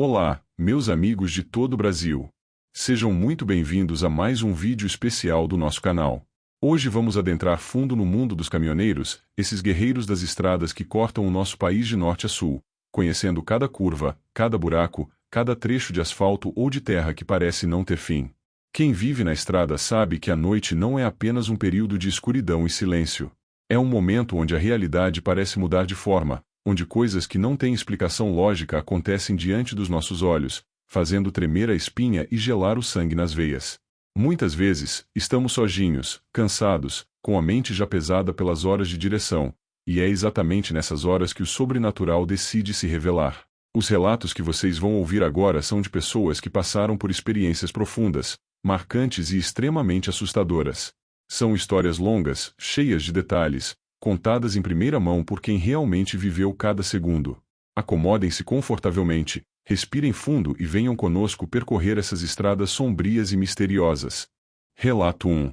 Olá, meus amigos de todo o Brasil. Sejam muito bem-vindos a mais um vídeo especial do nosso canal. Hoje vamos adentrar fundo no mundo dos caminhoneiros, esses guerreiros das estradas que cortam o nosso país de norte a sul, conhecendo cada curva, cada buraco, cada trecho de asfalto ou de terra que parece não ter fim. Quem vive na estrada sabe que a noite não é apenas um período de escuridão e silêncio. É um momento onde a realidade parece mudar de forma, onde coisas que não têm explicação lógica acontecem diante dos nossos olhos, fazendo tremer a espinha e gelar o sangue nas veias. Muitas vezes, estamos sozinhos, cansados, com a mente já pesada pelas horas de direção, e é exatamente nessas horas que o sobrenatural decide se revelar. Os relatos que vocês vão ouvir agora são de pessoas que passaram por experiências profundas, marcantes e extremamente assustadoras. São histórias longas, cheias de detalhes, contadas em primeira mão por quem realmente viveu cada segundo. Acomodem-se confortavelmente, respirem fundo e venham conosco percorrer essas estradas sombrias e misteriosas. Relato 1.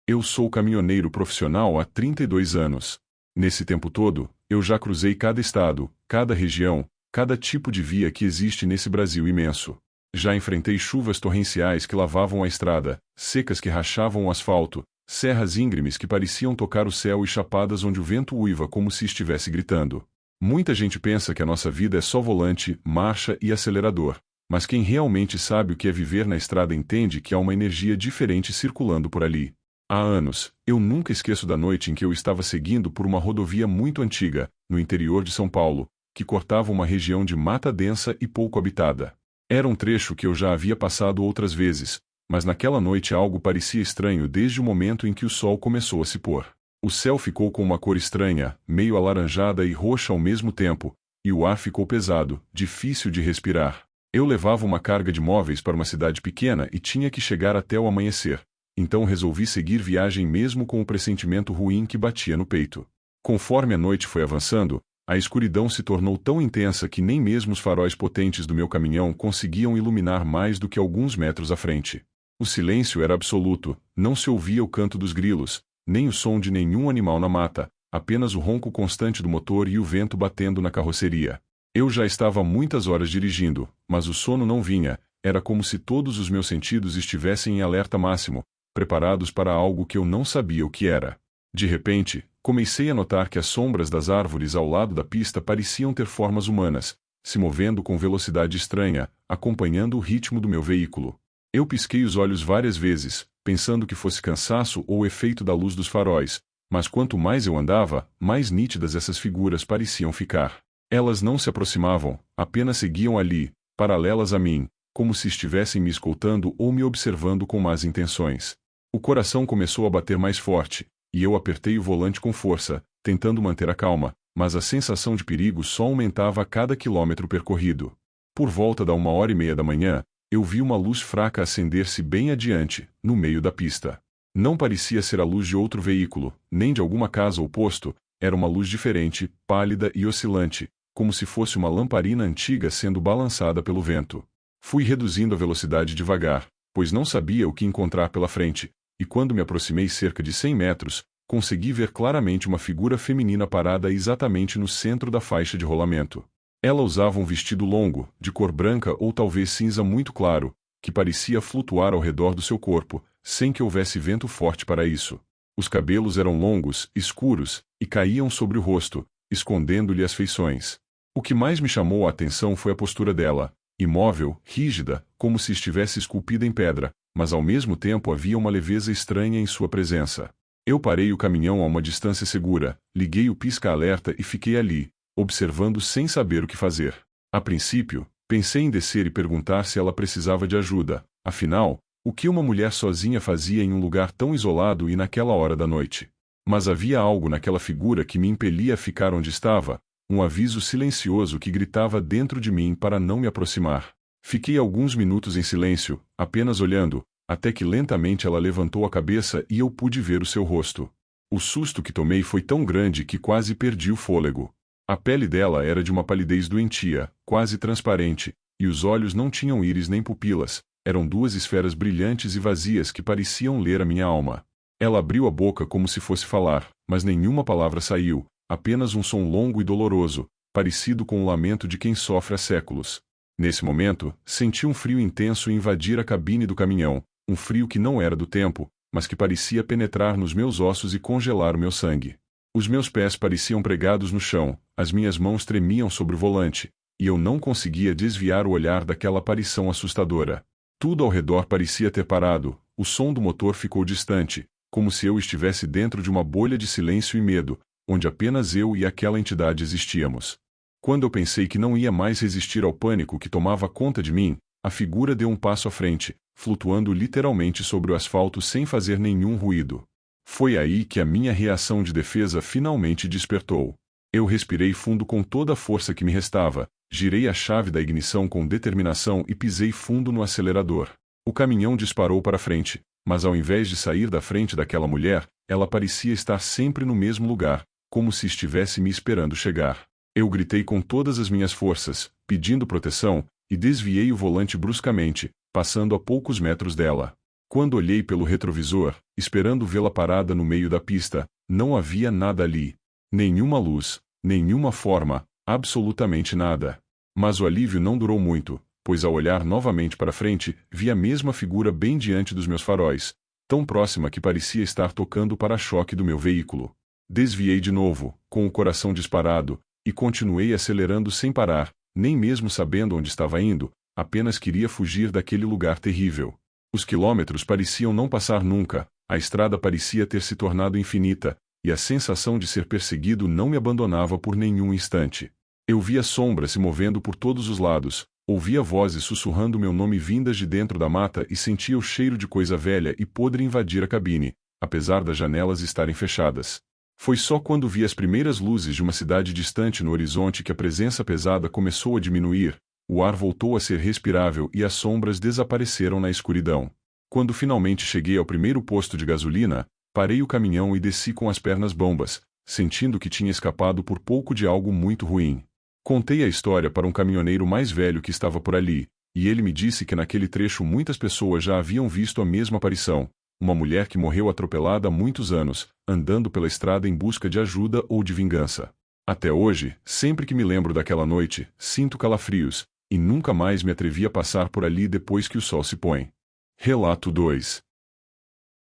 Eu sou caminhoneiro profissional há 32 anos. Nesse tempo todo, eu já cruzei cada estado, cada região, cada tipo de via que existe nesse Brasil imenso. Já enfrentei chuvas torrenciais que lavavam a estrada, secas que rachavam o asfalto, serras íngremes que pareciam tocar o céu e chapadas onde o vento uiva como se estivesse gritando. Muita gente pensa que a nossa vida é só volante, marcha e acelerador, mas quem realmente sabe o que é viver na estrada entende que há uma energia diferente circulando por ali. Há anos, eu nunca esqueço da noite em que eu estava seguindo por uma rodovia muito antiga, no interior de São Paulo, que cortava uma região de mata densa e pouco habitada. Era um trecho que eu já havia passado outras vezes, mas naquela noite algo parecia estranho desde o momento em que o sol começou a se pôr. O céu ficou com uma cor estranha, meio alaranjada e roxa ao mesmo tempo, e o ar ficou pesado, difícil de respirar. Eu levava uma carga de móveis para uma cidade pequena e tinha que chegar até o amanhecer, então resolvi seguir viagem mesmo com o pressentimento ruim que batia no peito. Conforme a noite foi avançando, a escuridão se tornou tão intensa que nem mesmo os faróis potentes do meu caminhão conseguiam iluminar mais do que alguns metros à frente. O silêncio era absoluto, não se ouvia o canto dos grilos, nem o som de nenhum animal na mata, apenas o ronco constante do motor e o vento batendo na carroceria. Eu já estava muitas horas dirigindo, mas o sono não vinha, era como se todos os meus sentidos estivessem em alerta máximo, preparados para algo que eu não sabia o que era. De repente, comecei a notar que as sombras das árvores ao lado da pista pareciam ter formas humanas, se movendo com velocidade estranha, acompanhando o ritmo do meu veículo. Eu pisquei os olhos várias vezes, pensando que fosse cansaço ou efeito da luz dos faróis, mas quanto mais eu andava, mais nítidas essas figuras pareciam ficar. Elas não se aproximavam, apenas seguiam ali, paralelas a mim, como se estivessem me escoltando ou me observando com más intenções. O coração começou a bater mais forte, e eu apertei o volante com força, tentando manter a calma, mas a sensação de perigo só aumentava a cada quilômetro percorrido. Por volta da 1h30 da manhã, eu vi uma luz fraca acender-se bem adiante, no meio da pista. Não parecia ser a luz de outro veículo, nem de alguma casa ou posto, era uma luz diferente, pálida e oscilante, como se fosse uma lamparina antiga sendo balançada pelo vento. Fui reduzindo a velocidade devagar, pois não sabia o que encontrar pela frente, e quando me aproximei cerca de 100 metros, consegui ver claramente uma figura feminina parada exatamente no centro da faixa de rolamento. Ela usava um vestido longo, de cor branca ou talvez cinza muito claro, que parecia flutuar ao redor do seu corpo, sem que houvesse vento forte para isso. Os cabelos eram longos, escuros, e caíam sobre o rosto, escondendo-lhe as feições. O que mais me chamou a atenção foi a postura dela, imóvel, rígida, como se estivesse esculpida em pedra, mas ao mesmo tempo havia uma leveza estranha em sua presença. Eu parei o caminhão a uma distância segura, liguei o pisca-alerta e fiquei ali, observando sem saber o que fazer. A princípio, pensei em descer e perguntar se ela precisava de ajuda, afinal, o que uma mulher sozinha fazia em um lugar tão isolado e naquela hora da noite? Mas havia algo naquela figura que me impelia a ficar onde estava, um aviso silencioso que gritava dentro de mim para não me aproximar. Fiquei alguns minutos em silêncio, apenas olhando, até que lentamente ela levantou a cabeça e eu pude ver o seu rosto. O susto que tomei foi tão grande que quase perdi o fôlego. A pele dela era de uma palidez doentia, quase transparente, e os olhos não tinham íris nem pupilas, eram duas esferas brilhantes e vazias que pareciam ler a minha alma. Ela abriu a boca como se fosse falar, mas nenhuma palavra saiu, apenas um som longo e doloroso, parecido com o lamento de quem sofre há séculos. Nesse momento, senti um frio intenso invadir a cabine do caminhão, um frio que não era do tempo, mas que parecia penetrar nos meus ossos e congelar o meu sangue. Os meus pés pareciam pregados no chão, as minhas mãos tremiam sobre o volante, e eu não conseguia desviar o olhar daquela aparição assustadora. Tudo ao redor parecia ter parado, o som do motor ficou distante, como se eu estivesse dentro de uma bolha de silêncio e medo, onde apenas eu e aquela entidade existíamos. Quando eu pensei que não ia mais resistir ao pânico que tomava conta de mim, a figura deu um passo à frente, flutuando literalmente sobre o asfalto sem fazer nenhum ruído. Foi aí que a minha reação de defesa finalmente despertou. Eu respirei fundo com toda a força que me restava, girei a chave da ignição com determinação e pisei fundo no acelerador. O caminhão disparou para frente, mas ao invés de sair da frente daquela mulher, ela parecia estar sempre no mesmo lugar, como se estivesse me esperando chegar. Eu gritei com todas as minhas forças, pedindo proteção, e desviei o volante bruscamente, passando a poucos metros dela. Quando olhei pelo retrovisor, esperando vê-la parada no meio da pista, não havia nada ali. Nenhuma luz, nenhuma forma, absolutamente nada. Mas o alívio não durou muito, pois ao olhar novamente para frente, vi a mesma figura bem diante dos meus faróis, tão próxima que parecia estar tocando o para-choque do meu veículo. Desviei de novo, com o coração disparado, e continuei acelerando sem parar, nem mesmo sabendo onde estava indo, apenas queria fugir daquele lugar terrível. Os quilômetros pareciam não passar nunca, a estrada parecia ter se tornado infinita, e a sensação de ser perseguido não me abandonava por nenhum instante. Eu via sombras se movendo por todos os lados, ouvia vozes sussurrando meu nome vindas de dentro da mata e sentia o cheiro de coisa velha e podre invadir a cabine, apesar das janelas estarem fechadas. Foi só quando vi as primeiras luzes de uma cidade distante no horizonte que a presença pesada começou a diminuir, o ar voltou a ser respirável e as sombras desapareceram na escuridão. Quando finalmente cheguei ao primeiro posto de gasolina, parei o caminhão e desci com as pernas bambas, sentindo que tinha escapado por pouco de algo muito ruim. Contei a história para um caminhoneiro mais velho que estava por ali, e ele me disse que naquele trecho muitas pessoas já haviam visto a mesma aparição, uma mulher que morreu atropelada há muitos anos, andando pela estrada em busca de ajuda ou de vingança. Até hoje, sempre que me lembro daquela noite, sinto calafrios, e nunca mais me atrevi a passar por ali depois que o sol se põe. Relato 2.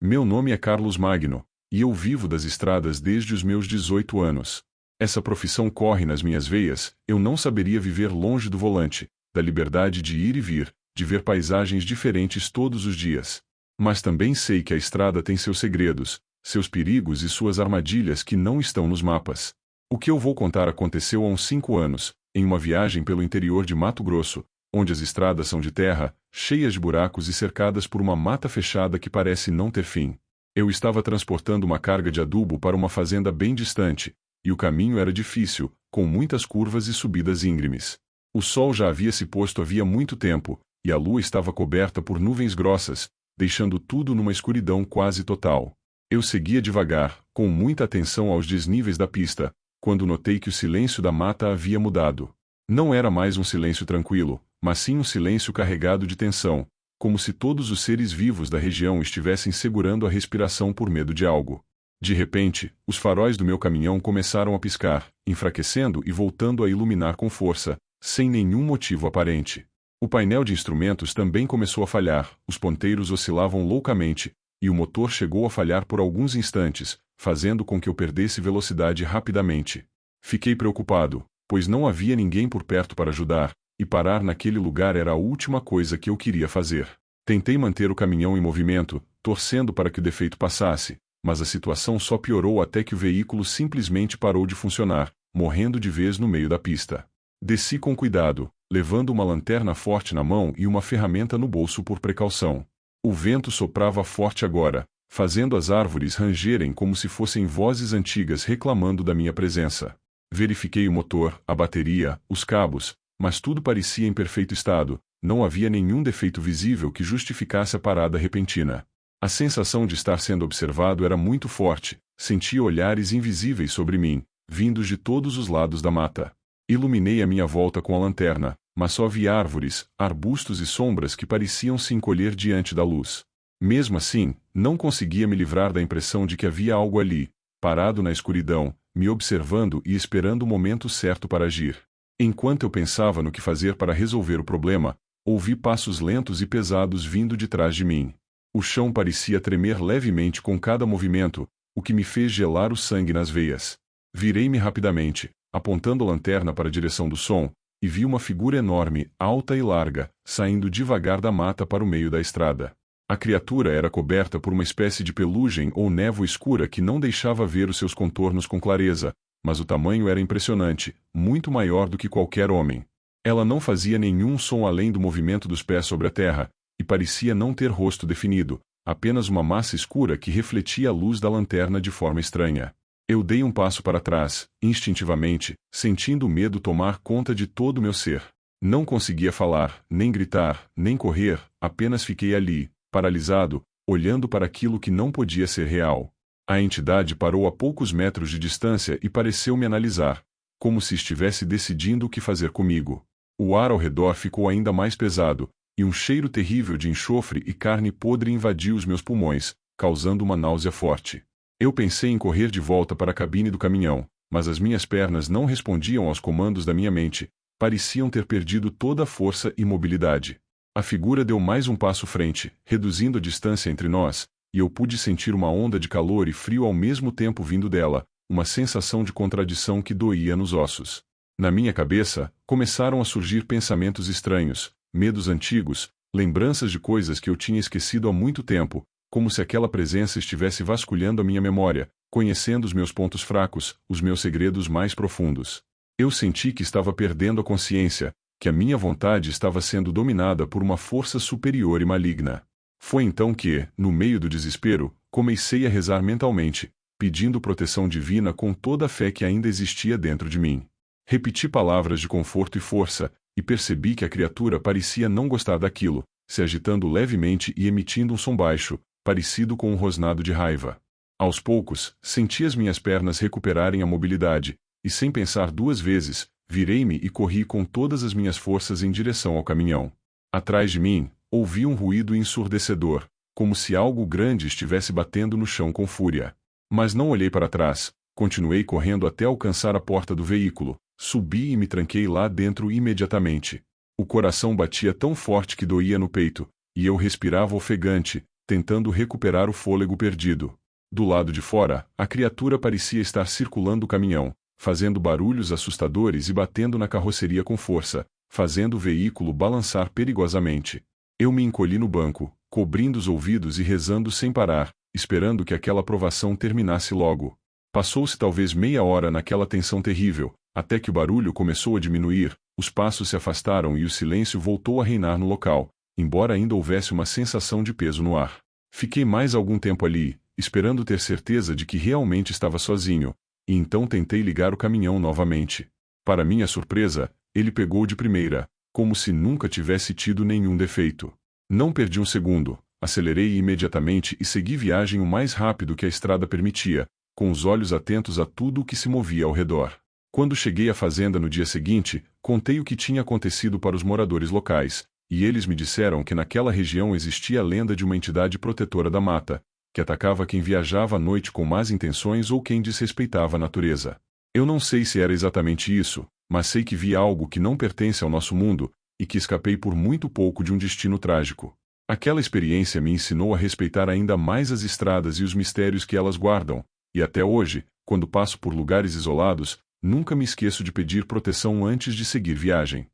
Meu nome é Carlos Magno, e eu vivo das estradas desde os meus 18 anos. Essa profissão corre nas minhas veias, eu não saberia viver longe do volante, da liberdade de ir e vir, de ver paisagens diferentes todos os dias. Mas também sei que a estrada tem seus segredos, seus perigos e suas armadilhas que não estão nos mapas. O que eu vou contar aconteceu há uns 5 anos, em uma viagem pelo interior de Mato Grosso, onde as estradas são de terra, cheias de buracos e cercadas por uma mata fechada que parece não ter fim. Eu estava transportando uma carga de adubo para uma fazenda bem distante, e o caminho era difícil, com muitas curvas e subidas íngremes. O sol já havia se posto havia muito tempo, e a lua estava coberta por nuvens grossas, deixando tudo numa escuridão quase total. Eu seguia devagar, com muita atenção aos desníveis da pista, quando notei que o silêncio da mata havia mudado. Não era mais um silêncio tranquilo, mas sim um silêncio carregado de tensão, como se todos os seres vivos da região estivessem segurando a respiração por medo de algo. De repente, os faróis do meu caminhão começaram a piscar, enfraquecendo e voltando a iluminar com força, sem nenhum motivo aparente. O painel de instrumentos também começou a falhar, os ponteiros oscilavam loucamente, e o motor chegou a falhar por alguns instantes, fazendo com que eu perdesse velocidade rapidamente. Fiquei preocupado, pois não havia ninguém por perto para ajudar, e parar naquele lugar era a última coisa que eu queria fazer. Tentei manter o caminhão em movimento, torcendo para que o defeito passasse, mas a situação só piorou até que o veículo simplesmente parou de funcionar, morrendo de vez no meio da pista. Desci com cuidado, levando uma lanterna forte na mão e uma ferramenta no bolso por precaução. O vento soprava forte agora, fazendo as árvores rangerem como se fossem vozes antigas reclamando da minha presença. Verifiquei o motor, a bateria, os cabos, mas tudo parecia em perfeito estado, não havia nenhum defeito visível que justificasse a parada repentina. A sensação de estar sendo observado era muito forte, sentia olhares invisíveis sobre mim, vindos de todos os lados da mata. Iluminei a minha volta com a lanterna, mas só vi árvores, arbustos e sombras que pareciam se encolher diante da luz. Mesmo assim, não conseguia me livrar da impressão de que havia algo ali, parado na escuridão, me observando e esperando o momento certo para agir. Enquanto eu pensava no que fazer para resolver o problema, ouvi passos lentos e pesados vindo de trás de mim. O chão parecia tremer levemente com cada movimento, o que me fez gelar o sangue nas veias. Virei-me rapidamente, apontando a lanterna para a direção do som, e vi uma figura enorme, alta e larga, saindo devagar da mata para o meio da estrada. A criatura era coberta por uma espécie de pelugem ou névoa escura que não deixava ver os seus contornos com clareza, mas o tamanho era impressionante, muito maior do que qualquer homem. Ela não fazia nenhum som além do movimento dos pés sobre a terra, e parecia não ter rosto definido, apenas uma massa escura que refletia a luz da lanterna de forma estranha. Eu dei um passo para trás, instintivamente, sentindo o medo tomar conta de todo o meu ser. Não conseguia falar, nem gritar, nem correr, apenas fiquei ali, paralisado, olhando para aquilo que não podia ser real. A entidade parou a poucos metros de distância e pareceu me analisar, como se estivesse decidindo o que fazer comigo. O ar ao redor ficou ainda mais pesado, e um cheiro terrível de enxofre e carne podre invadiu os meus pulmões, causando uma náusea forte. Eu pensei em correr de volta para a cabine do caminhão, mas as minhas pernas não respondiam aos comandos da minha mente, pareciam ter perdido toda a força e mobilidade. A figura deu mais um passo frente, reduzindo a distância entre nós, e eu pude sentir uma onda de calor e frio ao mesmo tempo vindo dela, uma sensação de contradição que doía nos ossos. Na minha cabeça, começaram a surgir pensamentos estranhos, medos antigos, lembranças de coisas que eu tinha esquecido há muito tempo, como se aquela presença estivesse vasculhando a minha memória, conhecendo os meus pontos fracos, os meus segredos mais profundos. Eu senti que estava perdendo a consciência, que a minha vontade estava sendo dominada por uma força superior e maligna. Foi então que, no meio do desespero, comecei a rezar mentalmente, pedindo proteção divina com toda a fé que ainda existia dentro de mim. Repeti palavras de conforto e força, e percebi que a criatura parecia não gostar daquilo, se agitando levemente e emitindo um som baixo, parecido com um rosnado de raiva. Aos poucos, senti as minhas pernas recuperarem a mobilidade, e sem pensar duas vezes, virei-me e corri com todas as minhas forças em direção ao caminhão. Atrás de mim, ouvi um ruído ensurdecedor, como se algo grande estivesse batendo no chão com fúria. Mas não olhei para trás, continuei correndo até alcançar a porta do veículo, subi e me tranquei lá dentro imediatamente. O coração batia tão forte que doía no peito, e eu respirava ofegante, tentando recuperar o fôlego perdido. Do lado de fora, a criatura parecia estar circulando o caminhão, fazendo barulhos assustadores e batendo na carroceria com força, fazendo o veículo balançar perigosamente. Eu me encolhi no banco, cobrindo os ouvidos e rezando sem parar, esperando que aquela provação terminasse logo. Passou-se talvez meia hora naquela tensão terrível, até que o barulho começou a diminuir, os passos se afastaram e o silêncio voltou a reinar no local, embora ainda houvesse uma sensação de peso no ar. Fiquei mais algum tempo ali, esperando ter certeza de que realmente estava sozinho, e então tentei ligar o caminhão novamente. Para minha surpresa, ele pegou de primeira, como se nunca tivesse tido nenhum defeito. Não perdi um segundo, acelerei imediatamente e segui viagem o mais rápido que a estrada permitia, com os olhos atentos a tudo o que se movia ao redor. Quando cheguei à fazenda no dia seguinte, contei o que tinha acontecido para os moradores locais, e eles me disseram que naquela região existia a lenda de uma entidade protetora da mata, que atacava quem viajava à noite com más intenções ou quem desrespeitava a natureza. Eu não sei se era exatamente isso, mas sei que vi algo que não pertence ao nosso mundo, e que escapei por muito pouco de um destino trágico. Aquela experiência me ensinou a respeitar ainda mais as estradas e os mistérios que elas guardam, e até hoje, quando passo por lugares isolados, nunca me esqueço de pedir proteção antes de seguir viagem.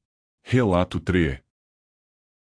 Relato 3.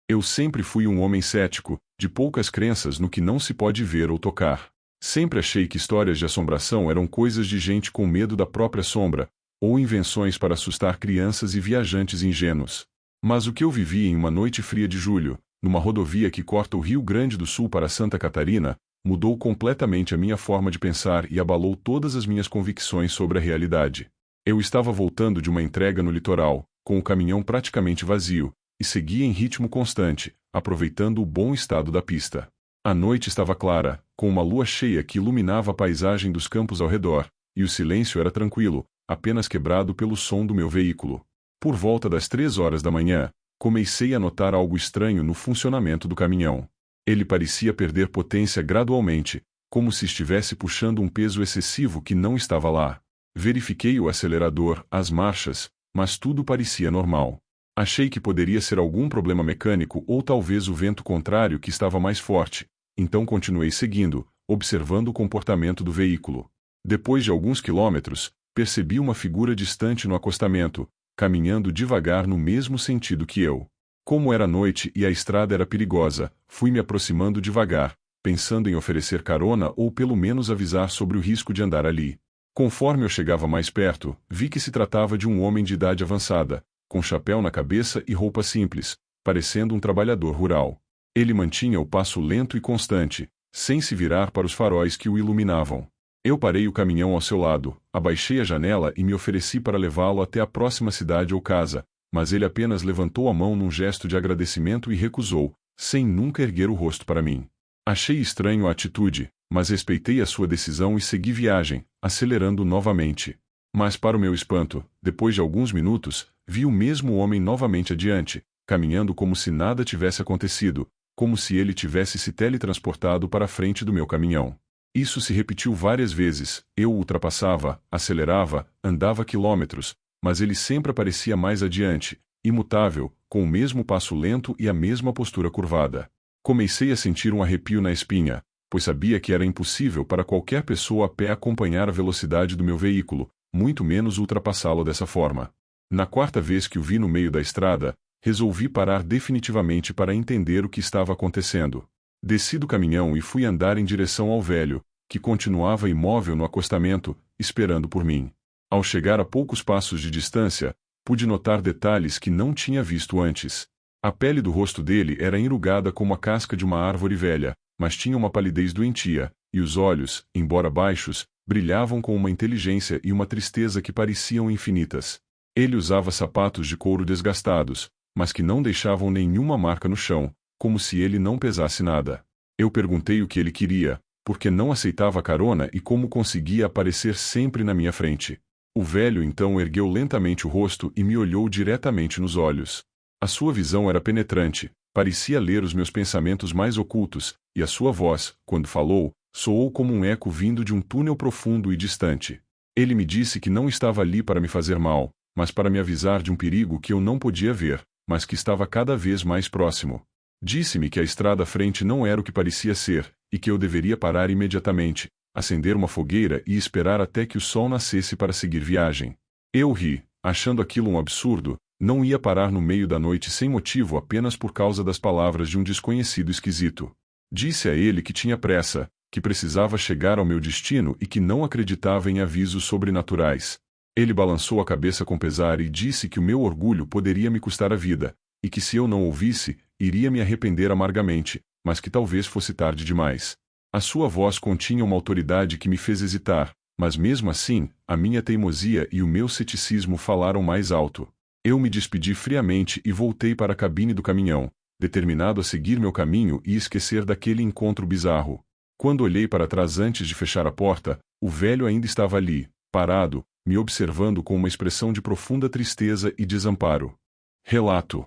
Eu sempre fui um homem cético, de poucas crenças no que não se pode ver ou tocar. Sempre achei que histórias de assombração eram coisas de gente com medo da própria sombra, ou invenções para assustar crianças e viajantes ingênuos. Mas o que eu vivi em uma noite fria de julho, numa rodovia que corta o Rio Grande do Sul para Santa Catarina, mudou completamente a minha forma de pensar e abalou todas as minhas convicções sobre a realidade. Eu estava voltando de uma entrega no litoral, com o caminhão praticamente vazio, e seguia em ritmo constante, aproveitando o bom estado da pista. A noite estava clara, com uma lua cheia que iluminava a paisagem dos campos ao redor, e o silêncio era tranquilo, apenas quebrado pelo som do meu veículo. Por volta das 3 horas da manhã, comecei a notar algo estranho no funcionamento do caminhão. Ele parecia perder potência gradualmente, como se estivesse puxando um peso excessivo que não estava lá. Verifiquei o acelerador, as marchas, mas tudo parecia normal. Achei que poderia ser algum problema mecânico ou talvez o vento contrário que estava mais forte, então continuei seguindo, observando o comportamento do veículo. Depois de alguns quilômetros, percebi uma figura distante no acostamento, caminhando devagar no mesmo sentido que eu. Como era noite e a estrada era perigosa, fui me aproximando devagar, pensando em oferecer carona ou pelo menos avisar sobre o risco de andar ali. Conforme eu chegava mais perto, vi que se tratava de um homem de idade avançada, com chapéu na cabeça e roupa simples, parecendo um trabalhador rural. Ele mantinha o passo lento e constante, sem se virar para os faróis que o iluminavam. Eu parei o caminhão ao seu lado, abaixei a janela e me ofereci para levá-lo até a próxima cidade ou casa, mas ele apenas levantou a mão num gesto de agradecimento e recusou, sem nunca erguer o rosto para mim. Achei estranho a atitude, mas respeitei a sua decisão e segui viagem, acelerando novamente. Mas para o meu espanto, depois de alguns minutos, vi o mesmo homem novamente adiante, caminhando como se nada tivesse acontecido, como se ele tivesse se teletransportado para a frente do meu caminhão. Isso se repetiu várias vezes, eu o ultrapassava, acelerava, andava quilômetros, mas ele sempre aparecia mais adiante, imutável, com o mesmo passo lento e a mesma postura curvada. Comecei a sentir um arrepio na espinha, pois sabia que era impossível para qualquer pessoa a pé acompanhar a velocidade do meu veículo, muito menos ultrapassá-lo dessa forma. Na quarta vez que o vi no meio da estrada, resolvi parar definitivamente para entender o que estava acontecendo. Desci do caminhão e fui andar em direção ao velho, que continuava imóvel no acostamento, esperando por mim. Ao chegar a poucos passos de distância, pude notar detalhes que não tinha visto antes. A pele do rosto dele era enrugada como a casca de uma árvore velha, mas tinha uma palidez doentia, e os olhos, embora baixos, brilhavam com uma inteligência e uma tristeza que pareciam infinitas. Ele usava sapatos de couro desgastados, mas que não deixavam nenhuma marca no chão, como se ele não pesasse nada. Eu perguntei o que ele queria, porque não aceitava carona e como conseguia aparecer sempre na minha frente. O velho então ergueu lentamente o rosto e me olhou diretamente nos olhos. A sua visão era penetrante, parecia ler os meus pensamentos mais ocultos, e a sua voz, quando falou, soou como um eco vindo de um túnel profundo e distante. Ele me disse que não estava ali para me fazer mal, mas para me avisar de um perigo que eu não podia ver, mas que estava cada vez mais próximo. Disse-me que a estrada à frente não era o que parecia ser, e que eu deveria parar imediatamente, acender uma fogueira e esperar até que o sol nascesse para seguir viagem. Eu ri, achando aquilo um absurdo, não ia parar no meio da noite sem motivo apenas por causa das palavras de um desconhecido esquisito. Disse a ele que tinha pressa, que precisava chegar ao meu destino e que não acreditava em avisos sobrenaturais. Ele balançou a cabeça com pesar e disse que o meu orgulho poderia me custar a vida, e que se eu não ouvisse, iria me arrepender amargamente, mas que talvez fosse tarde demais. A sua voz continha uma autoridade que me fez hesitar, mas mesmo assim, a minha teimosia e o meu ceticismo falaram mais alto. Eu me despedi friamente e voltei para a cabine do caminhão, determinado a seguir meu caminho e esquecer daquele encontro bizarro. Quando olhei para trás antes de fechar a porta, o velho ainda estava ali, parado, me observando com uma expressão de profunda tristeza e desamparo. Relato.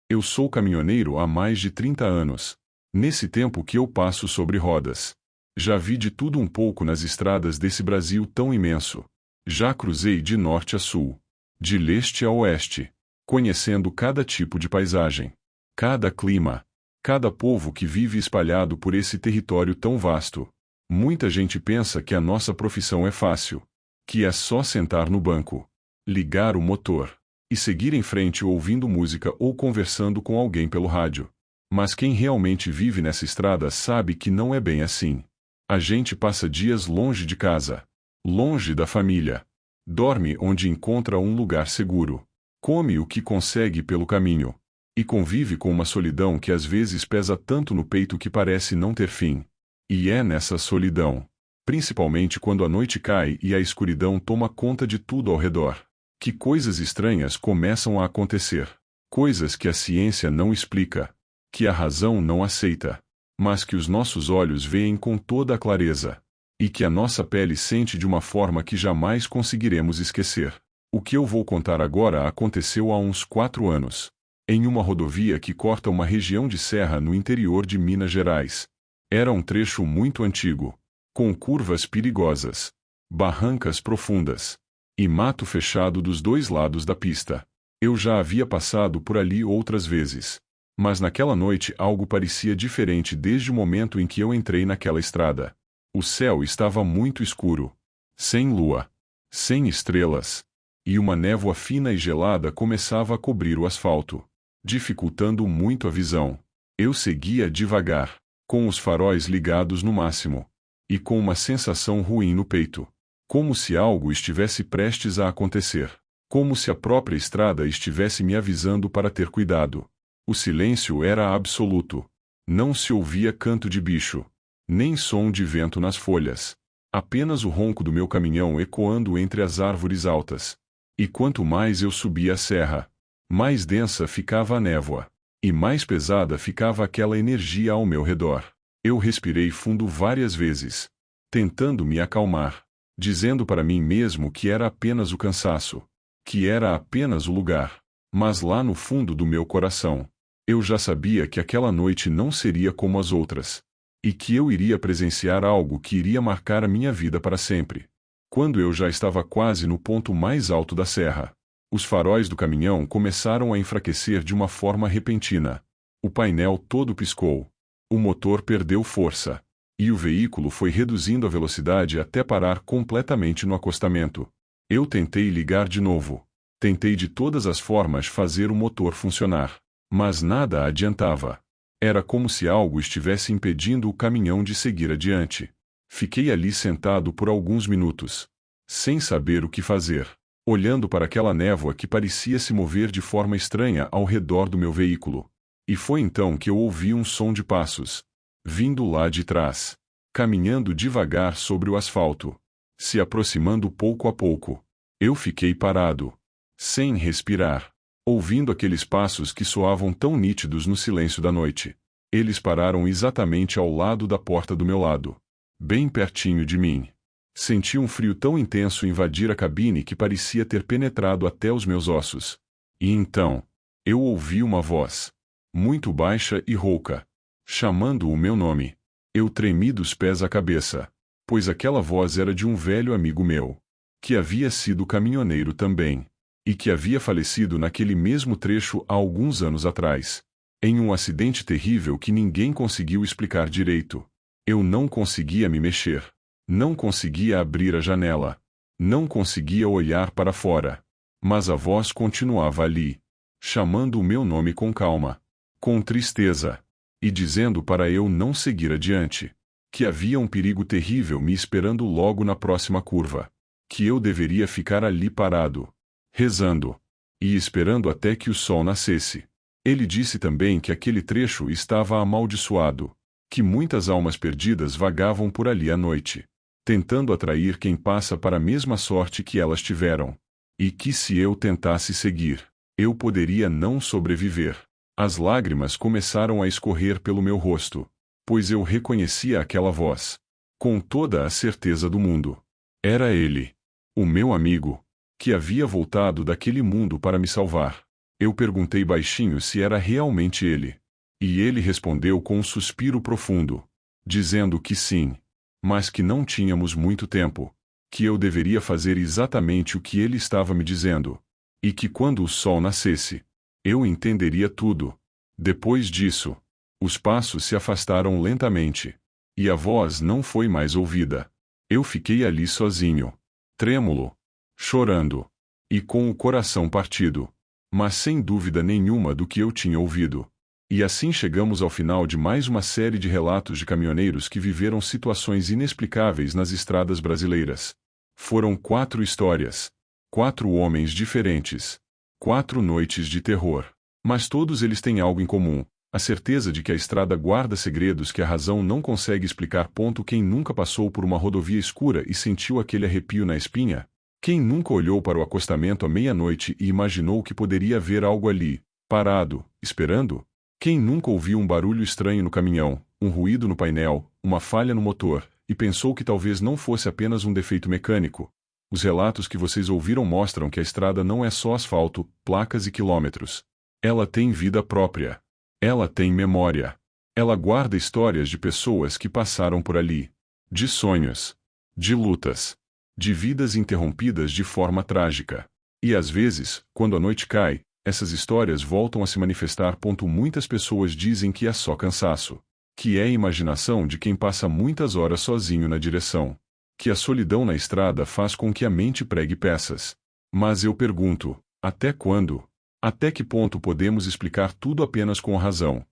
Eu sou caminhoneiro há mais de 30 anos. Nesse tempo que eu passo sobre rodas. Já vi de tudo um pouco nas estradas desse Brasil tão imenso. Já cruzei de norte a sul, de leste a oeste, conhecendo cada tipo de paisagem, cada clima, cada povo que vive espalhado por esse território tão vasto. Muita gente pensa que a nossa profissão é fácil, que é só sentar no banco, ligar o motor e seguir em frente ouvindo música ou conversando com alguém pelo rádio. Mas quem realmente vive nessa estrada sabe que não é bem assim. A gente passa dias longe de casa, longe da família. Dorme onde encontra um lugar seguro. Come o que consegue pelo caminho. E convive com uma solidão que às vezes pesa tanto no peito que parece não ter fim. E é nessa solidão, principalmente quando a noite cai e a escuridão toma conta de tudo ao redor, que coisas estranhas começam a acontecer. Coisas que a ciência não explica, que a razão não aceita, mas que os nossos olhos veem com toda a clareza, e que a nossa pele sente de uma forma que jamais conseguiremos esquecer. O que eu vou contar agora aconteceu há uns 4 anos, em uma rodovia que corta uma região de serra no interior de Minas Gerais. Era um trecho muito antigo, com curvas perigosas, barrancas profundas, E mato fechado dos dois lados da pista. Eu já havia passado por ali outras vezes. Mas naquela noite algo parecia diferente desde o momento em que eu entrei naquela estrada. O céu estava muito escuro. Sem lua. Sem estrelas. E uma névoa fina e gelada começava a cobrir o asfalto, dificultando muito a visão. Eu seguia devagar, com os faróis ligados no máximo, e com uma sensação ruim no peito. Como se algo estivesse prestes a acontecer. Como se a própria estrada estivesse me avisando para ter cuidado. O silêncio era absoluto. Não se ouvia canto de bicho, nem som de vento nas folhas. Apenas o ronco do meu caminhão ecoando entre as árvores altas. E quanto mais eu subia a serra, mais densa ficava a névoa, e mais pesada ficava aquela energia ao meu redor. Eu respirei fundo várias vezes, tentando me acalmar, dizendo para mim mesmo que era apenas o cansaço, que era apenas o lugar. Mas lá no fundo do meu coração, eu já sabia que aquela noite não seria como as outras, e que eu iria presenciar algo que iria marcar a minha vida para sempre. Quando eu já estava quase no ponto mais alto da serra, os faróis do caminhão começaram a enfraquecer de uma forma repentina. O painel todo piscou. O motor perdeu força. E o veículo foi reduzindo a velocidade até parar completamente no acostamento. Eu tentei ligar de novo. Tentei de todas as formas fazer o motor funcionar. Mas nada adiantava. Era como se algo estivesse impedindo o caminhão de seguir adiante. Fiquei ali sentado por alguns minutos, sem saber o que fazer, olhando para aquela névoa que parecia se mover de forma estranha ao redor do meu veículo. E foi então que eu ouvi um som de passos, vindo lá de trás, caminhando devagar sobre o asfalto, se aproximando pouco a pouco. Eu fiquei parado, sem respirar, ouvindo aqueles passos que soavam tão nítidos no silêncio da noite. Eles pararam exatamente ao lado da porta do meu lado, bem pertinho de mim. Senti um frio tão intenso invadir a cabine que parecia ter penetrado até os meus ossos. E então, eu ouvi uma voz, muito baixa e rouca, chamando o meu nome. Eu tremi dos pés à cabeça, pois aquela voz era de um velho amigo meu, que havia sido caminhoneiro também, e que havia falecido naquele mesmo trecho há alguns anos atrás, em um acidente terrível que ninguém conseguiu explicar direito. Eu não conseguia me mexer. Não conseguia abrir a janela. Não conseguia olhar para fora. Mas a voz continuava ali, chamando o meu nome com calma, com tristeza, e dizendo para eu não seguir adiante, que havia um perigo terrível me esperando logo na próxima curva, que eu deveria ficar ali parado, rezando, e esperando até que o sol nascesse. Ele disse também que aquele trecho estava amaldiçoado, que muitas almas perdidas vagavam por ali à noite, tentando atrair quem passa para a mesma sorte que elas tiveram, e que se eu tentasse seguir, eu poderia não sobreviver. As lágrimas começaram a escorrer pelo meu rosto, pois eu reconhecia aquela voz, com toda a certeza do mundo. Era ele, o meu amigo, que havia voltado daquele mundo para me salvar. Eu perguntei baixinho se era realmente ele. E ele respondeu com um suspiro profundo, dizendo que sim, mas que não tínhamos muito tempo, que eu deveria fazer exatamente o que ele estava me dizendo, e que quando o sol nascesse, eu entenderia tudo. Depois disso, os passos se afastaram lentamente, e a voz não foi mais ouvida. Eu fiquei ali sozinho, trêmulo, chorando, e com o coração partido, mas sem dúvida nenhuma do que eu tinha ouvido. E assim chegamos ao final de mais uma série de relatos de caminhoneiros que viveram situações inexplicáveis nas estradas brasileiras. Foram 4 histórias, 4 homens diferentes, 4 noites de terror. Mas todos eles têm algo em comum, a certeza de que a estrada guarda segredos que a razão não consegue explicar. Quem nunca passou por uma rodovia escura e sentiu aquele arrepio na espinha? Quem nunca olhou para o acostamento à meia-noite e imaginou que poderia haver algo ali, parado, esperando? Quem nunca ouviu um barulho estranho no caminhão, um ruído no painel, uma falha no motor, e pensou que talvez não fosse apenas um defeito mecânico? Os relatos que vocês ouviram mostram que a estrada não é só asfalto, placas e quilômetros. Ela tem vida própria. Ela tem memória. Ela guarda histórias de pessoas que passaram por ali. De sonhos. De lutas. de vidas interrompidas de forma trágica. E às vezes, quando a noite cai, essas histórias voltam a se manifestar. Muitas pessoas dizem que é só cansaço, que é a imaginação de quem passa muitas horas sozinho na direção, que a solidão na estrada faz com que a mente pregue peças. Mas eu pergunto, até quando? Até que ponto podemos explicar tudo apenas com razão?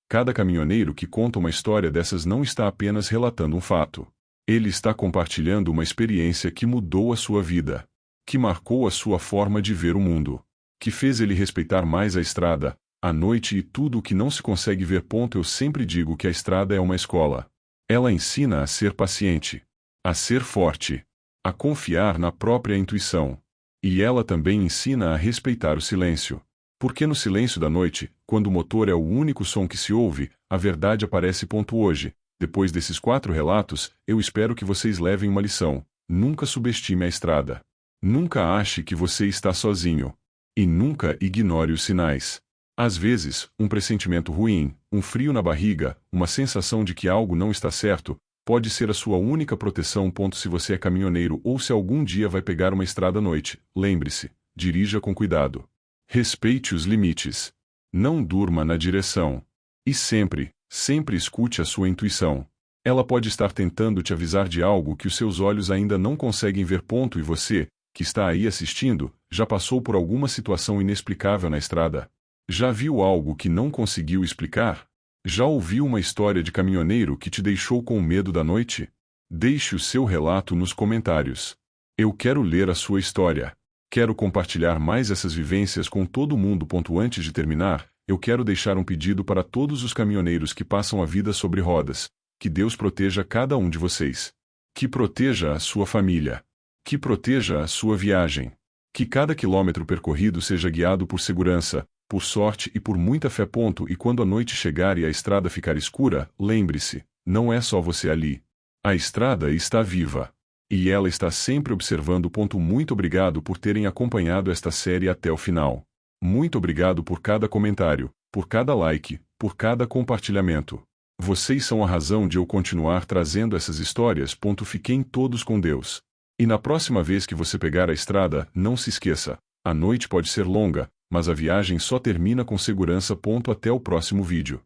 Cada caminhoneiro que conta uma história dessas não está apenas relatando um fato. Ele está compartilhando uma experiência que mudou a sua vida, que marcou a sua forma de ver o mundo, que fez ele respeitar mais a estrada, a noite e tudo o que não se consegue ver. Eu sempre digo que a estrada é uma escola. Ela ensina a ser paciente, a ser forte, a confiar na própria intuição. E ela também ensina a respeitar o silêncio. Porque no silêncio da noite, quando o motor é o único som que se ouve, a verdade aparece. Hoje, depois desses 4 relatos, eu espero que vocês levem uma lição. Nunca subestime a estrada. Nunca ache que você está sozinho. E nunca ignore os sinais. Às vezes, um pressentimento ruim, um frio na barriga, uma sensação de que algo não está certo, pode ser a sua única proteção. Se você é caminhoneiro ou se algum dia vai pegar uma estrada à noite, lembre-se, dirija com cuidado. Respeite os limites. Não durma na direção. E sempre, sempre escute a sua intuição. Ela pode estar tentando te avisar de algo que os seus olhos ainda não conseguem ver. E você, que está aí assistindo, já passou por alguma situação inexplicável na estrada? Já viu algo que não conseguiu explicar? Já ouviu uma história de caminhoneiro que te deixou com medo da noite? Deixe o seu relato nos comentários. Eu quero ler a sua história. Quero compartilhar mais essas vivências com todo mundo. Antes de terminar, eu quero deixar um pedido para todos os caminhoneiros que passam a vida sobre rodas. Que Deus proteja cada um de vocês. Que proteja a sua família. Que proteja a sua viagem. Que cada quilômetro percorrido seja guiado por segurança, por sorte e por muita fé. E quando a noite chegar e a estrada ficar escura, lembre-se, não é só você ali. A estrada está viva. E ela está sempre observando. Muito obrigado por terem acompanhado esta série até o final. Muito obrigado por cada comentário, por cada like, por cada compartilhamento. Vocês são a razão de eu continuar trazendo essas histórias. Fiquem todos com Deus. E na próxima vez que você pegar a estrada, não se esqueça, a noite pode ser longa, mas a viagem só termina com segurança. Até o próximo vídeo.